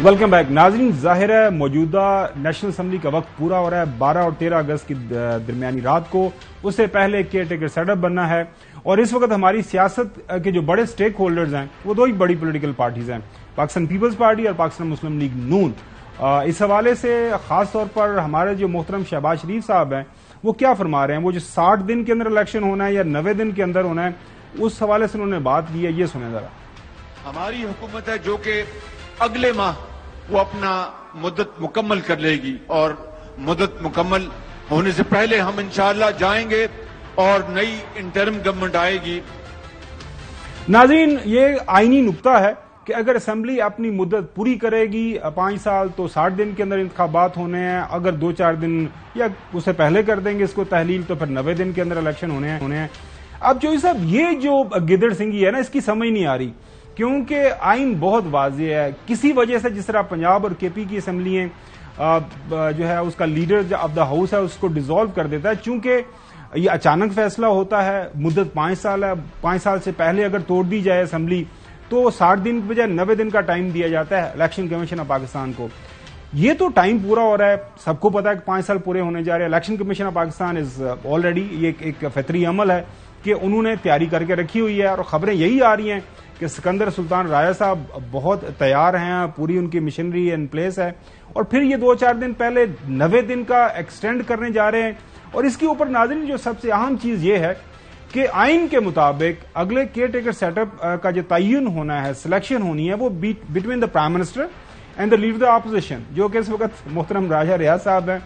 Welcome back नाजरीन। ज़ाहिर है मौजूदा नेशनल असम्बली का वक्त पूरा हो रहा है 12 और 13 अगस्त की दरमियानी रात को। उससे पहले केयर टेकर सेटअप बनना है और इस वक्त हमारी सियासत के जो बड़े स्टेक होल्डर्स हैं वो दो ही बड़ी पॉलिटिकल पार्टीज हैं, पाकिस्तान पीपल्स पार्टी और पाकिस्तान मुस्लिम लीग नून। इस हवाले से खास तौर पर हमारे जो मोहतरम शहबाज शरीफ साहब हैं वो क्या फरमा रहे हैं, वो जो 60 दिन के अंदर इलेक्शन होना है या 90 दिन के अंदर होना है, उस हवाले से उन्होंने बात की है। ये सुने जरा। हमारी हुकूमत है जो कि अगले माह वो अपना मुद्दत मुकम्मल कर लेगी और मुद्दत मुकम्मल होने से पहले हम इंशाअल्लाह जाएंगे और नई इंटरिम गवर्नमेंट आएगी। नाज़रीन, ये आईनी नुक्ता है कि अगर असेंबली अपनी मुद्दत पूरी करेगी 5 साल तो 60 दिन के अंदर इंतखाबात होने हैं, अगर 2-4 दिन या उससे पहले कर देंगे इसको तहलील तो फिर 90 दिन के अंदर इलेक्शन होने हैं। अब जो साहब ये जो गिदड़ सिंगी है ना, इसकी समझ नहीं आ रही क्योंकि आइन बहुत वाज़ेह है। किसी वजह से जिस तरह पंजाब और केपी की असम्बलियां जो है उसका लीडर ऑफ द हाउस है उसको डिसॉल्व कर देता है, चूंकि ये अचानक फैसला होता है। मुद्दत 5 साल है, 5 साल से पहले अगर तोड़ दी जाए असम्बली तो 60 दिन के बजाय 90 दिन का टाइम दिया जाता है इलेक्शन कमीशन ऑफ पाकिस्तान को। ये तो टाइम पूरा हो रहा है, सबको पता है कि 5 साल पूरे होने जा रहे हैं। Election commission of Pakistan is already ये एक फितरी अमल है कि उन्होंने तैयारी करके रखी हुई है और खबरें यही आ रही हैं कि सिकंदर सुल्तान राजा साहब बहुत तैयार हैं, पूरी उनकी मिशनरी इन प्लेस है और फिर ये 2-4 दिन पहले 90 दिन का एक्सटेंड करने जा रहे हैं। और इसके ऊपर नाज़रीन जो सबसे अहम चीज ये है कि आइन के मुताबिक अगले केयर टेकर सेटअप का जो तयन होना है, सिलेक्शन होनी है, वो between the prime minister and the leader of opposition, जो कि इस वक्त मोहतरम राजा रियाज साहब हैं।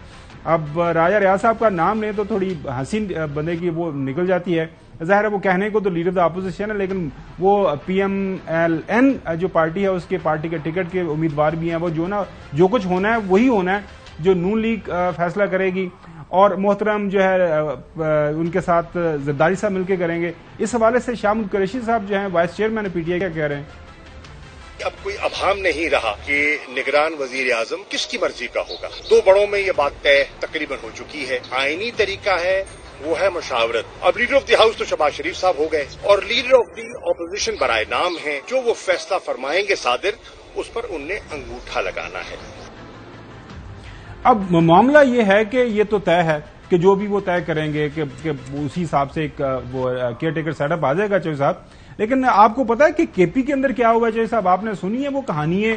अब राजा रियाज साहब का नाम लें तो थोड़ी हंसी बंदे की वो निकल जाती है। ज़ाहिर है वो कहने को तो लीडर द अपोजिशन है, लेकिन वो PMLN जो पार्टी है उसके पार्टी के टिकट के उम्मीदवार भी हैं। वो जो कुछ होना है वही होना है जो नून लीग फैसला करेगी और मोहतरम जो है उनके साथ जरदारी साहब मिलकर करेंगे। इस हवाले से शामुल कुरैशी साहब जो हैं वाइस चेयरमैन PTI क्या कह रहे हैं? अब कोई अभाम नहीं रहा कि निगरान वजीर आजम किसकी मर्जी का होगा। 2 बड़ों में ये बात तय तकरीबन हो चुकी है। आईनी तरीका है वो है मुशावरत। अब लीडर ऑफ द हाउस तो शहबाज शरीफ साहब हो गए और लीडर ऑफ द ऑपोजिशन बराए नाम है, जो वो फैसला फरमाएंगे सादिर उस पर उनने अंगूठा लगाना है। अब मामला ये है कि ये तो तय है कि जो भी वो तय करेंगे कि उसी हिसाब से एक वो केयर टेकर सेटअप आ जाएगा चौधरी साहब। लेकिन आपको पता है कि केपी के अंदर क्या हुआ चौधरी साहब? आपने सुनी है वो कहानी है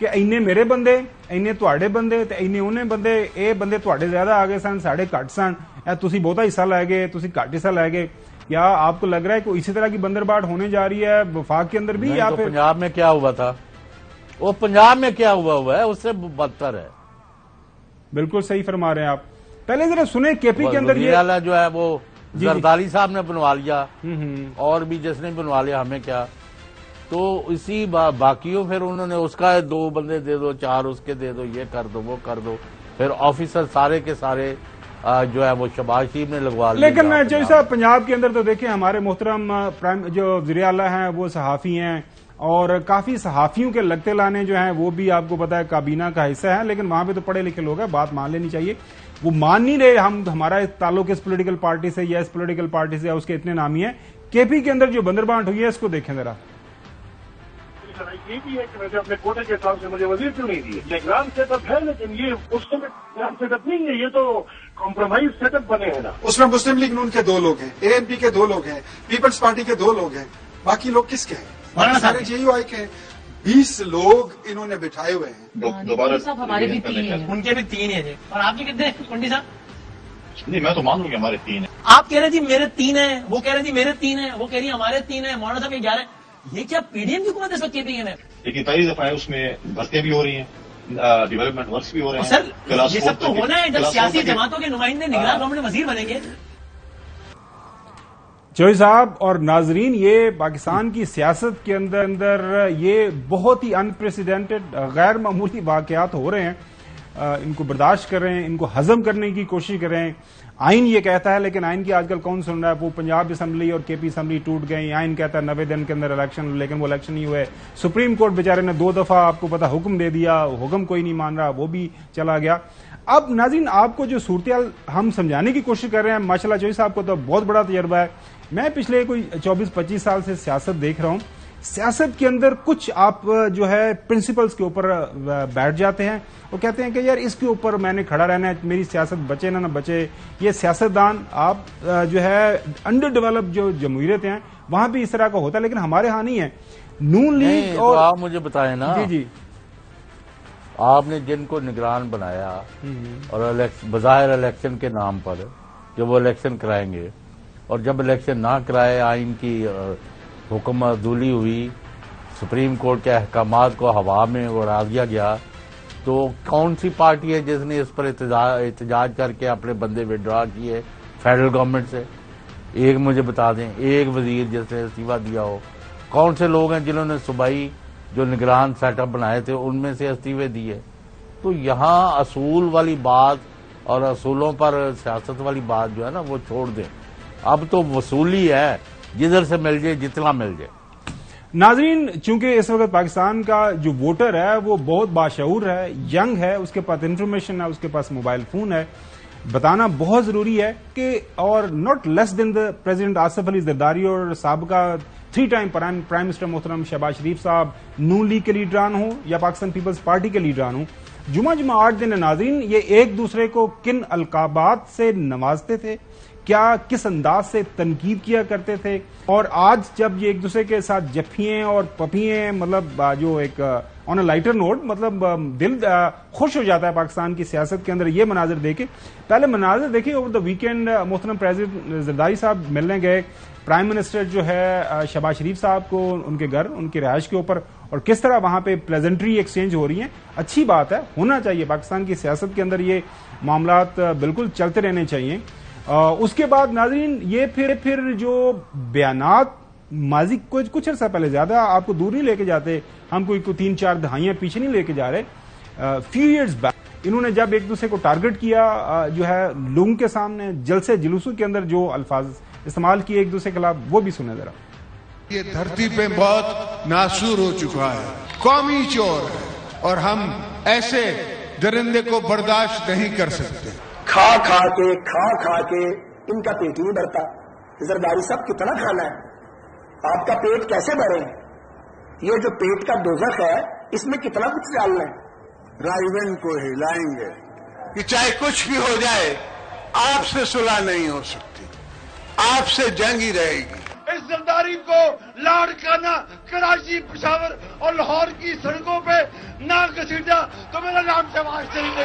कि इन्ने मेरे बंदे, इन्ने तुहाडे बंदे ते इन्ने उन्हें बंदे, ए बंदे तुहाडे ज्यादा आ गए सन, साढ़े घट सन, तुसी बहुता हिस्सा लै गए, तुसी घट हिस्सा लै गए। क्या आपको लग रहा है कि इसी तरह की बंदरबाट होने जा रही है वफाक के अंदर भी? या तो फिर पंजाब में क्या हुआ था, वो पंजाब में क्या हुआ है उससे बदतर है। बिल्कुल सही फरमा रहे हैं आप। पहले जरा सुने केपी के अंदर ये जो है वो जरदारी साहब ने बनवा लिया और भी जिसने बनवा लिया, हमें क्या। तो इसी बाकियों फिर उन्होंने उसका 2 बंदे दे दो, 4 उसके दे दो, ये कर दो वो कर दो, फिर ऑफिसर सारे के सारे जो है वो शहबाज शरीफ ने लगवा लिया। लेकिन चौधरी साहब पंजाब के अंदर तो देखें हमारे मोहतरम प्राइम जो वज़ीर आला हैं वो सहाफी हैं और काफी सहाफियों के लगते लाने जो हैं वो भी आपको पता है काबीना का हिस्सा है, लेकिन वहां पे तो पढ़े लिखे लोग हैं, बात मान लेनी चाहिए। वो मान नहीं रहे हमारा ताल्लुक इस पॉलिटिकल पार्टी से या इस पॉलिटिकल पार्टी से, उसके इतने नामी है। केपी के अंदर जो बंदरबांट हुई है इसको देखें जरा। ये भी है कि वैसे अपने कोटे के हिसाब से मुझे वजीर क्यों नहीं दिए? निगरान सेटअप है लेकिन ये उसमें सेटअप नहीं है, ये तो कॉम्प्रोमाइज सेटअप बने हैं ना। उसमें मुस्लिम लीग नून के 2 लोग हैं, ANP के 2 लोग हैं, पीपल्स पार्टी के 2 लोग हैं, बाकी लोग किसके हैं? सारे JUI के 20 लोग इन्होंने बिठाए हुए हैं। दोबारा साहब हमारे भी 3 हैं, उनके भी 3 हैं और आपके कितने हैं पंडित साहब? नहीं, मैं तो मान लूंगी हमारे 3 हैं। आप कह रहे थी मेरे 3 हैं, वो कह रहे थी मेरे 3 हैं, वो कह रही हमारे 3 हैं, मौलाना साहब ये 11 हैं। ये क्या PDM की हुकूमत है सब केपी में? लेकिन पहली दफा है उसमें भर्तियां भी हो रही हैं, डेवलपमेंट वर्क्स भी हो रहे हैं। सर ये सब तो होना है जब सियासी जमातों के नुमाइंदे निगरान गवर्नमेंट में वजीर बनेंगे। चौधरी साहब और नाजरीन, ये पाकिस्तान की सियासत के अंदर ये बहुत ही अनप्रेसिडेंटेड गैर मामूली वाकयात हो रहे हैं। इनको बर्दाश्त कर रहे हैं, इनको हजम करने की कोशिश कर रहे हैं। आइन ये कहता है, लेकिन आइन की आजकल कौन सुन रहा है? वो पंजाब असम्बली और केपी असम्बली टूट गई, आइन कहता है 90 दिन के अंदर इलेक्शन, लेकिन वो इलेक्शन नहीं हुए। सुप्रीम कोर्ट बेचारे ने 2 दफा आपको पता हुक्म दे दिया, हुक्म कोई नहीं मान रहा, वो भी चला गया। अब नाज़रीन आपको जो सूरत हम समझाने की कोशिश कर रहे हैं, माशाल्लाह चौधरी साहब को तो बहुत बड़ा तजर्बा है। मैं पिछले कोई 24-25 साल से सियासत देख रहा हूं। सियासत के अंदर कुछ आप जो है प्रिंसिपल्स के ऊपर बैठ जाते हैं और कहते हैं कि यार इसके ऊपर मैंने खड़ा रहना है, मेरी सियासत बचे ना बचे। ये सियासतदान आप जो है अंडर डेवलप जो जमहूरियत हैं वहां भी इस तरह का होता है, लेकिन हमारे यहाँ नहीं है। नून लीग और तो आप मुझे बताएं ना, जी आपने जिनको निगरान बनाया और बज़ाहिर इलेक्शन के नाम पर जब वो इलेक्शन कराएंगे और जब इलेक्शन ना कराए, आइन की हुक्म अदूली हुई, सुप्रीम कोर्ट के अहकामात को हवा में उड़ा दिया गया, तो कौन सी पार्टी है जिसने इस पर एहतजाज करके अपने बंदे विड्रॉ किए फेडरल गवर्नमेंट से? एक मुझे बता दें, एक वजीर जिसने इस्तीफा दिया हो। कौन से लोग हैं जिन्होंने सूबाई जो निगरान सेटअप बनाए थे उनमें से इस्तीफे दिए? तो यहाँ असूल वाली बात और असूलों पर सियासत वाली बात जो है ना वो छोड़ दें। अब तो वसूली है, जिधर से मिल जाए जितना मिल जाए। नाजरीन, चूंकि इस वक्त पाकिस्तान का जो वोटर है वो बहुत बाशऊर है, यंग है, उसके पास इंफॉर्मेशन है, उसके पास मोबाइल फोन है, बताना बहुत जरूरी है कि और not less than the president Asif Ali Zardari और साबका 3 टाइम प्राइम मिनिस्टर मोहतरम शहबाज शरीफ साहब नून लीग के लीडरान हो या पाकिस्तान पीपल्स पार्टी के लीडरान हो, जुमा 8 दिन है नाजरीन, ये एक दूसरे को किन अलकाबात से नवाजते थे, क्या किस अंदाज से तनकीद किया करते थे, और आज जब ये एक दूसरे के साथ जफ्फिए और पपिए, मतलब जो एक ऑन अ लाइटर नोट, मतलब दिल खुश हो जाता है पाकिस्तान की सियासत के अंदर ये मनाजिर देखे। पहले मनाजिर देखिए, ओवर द वीकेंड मोहतरम प्रेसिडेंट जरदारी साहब मिलने गए प्राइम मिनिस्टर जो है शहबाज शरीफ साहब को उनके घर, उनकी रिहाइश के ऊपर, और किस तरह वहां पे प्लेजेंट्री एक्सचेंज हो रही है। अच्छी बात है, होना चाहिए, पाकिस्तान की सियासत के अंदर ये मामलात बिल्कुल चलते रहने चाहिए। उसके बाद नाजरीन ये फिर जो बयानात माजी कुछ अर्सा पहले, ज्यादा आपको दूर नहीं लेके जाते, हम कोई 3-4 दहाइयां पीछे नहीं लेके जा रहे। फ्यू इयर्स बैक इन्होंने जब एक दूसरे को टारगेट किया जो है लोगों के सामने, जलसे जुलूसों के अंदर जो अल्फाज इस्तेमाल किए एक दूसरे के खिलाफ, वो भी सुने जरा। ये धरती पे बहुत नासूर हो चुका है, कौमी चोर है, और हम ऐसे दरिंदे को बर्दाश्त नहीं कर सकते। खा खा के इनका पेट ही नहीं भरता। जरदारी साहब कितना खाना है, आपका पेट कैसे भरे? ये जो पेट का दोजख है इसमें कितना कुछ डालना है। राइवन को हिलाएंगे कि चाहे कुछ भी हो जाए, आपसे सुलह नहीं हो सकती, आपसे जंग ही रहेगी। इस जरदारी को लाड़काना कराची, पेशावर और लाहौर की सड़कों पे ना घसीटा तो मेरा नाम शहबाज शरीफ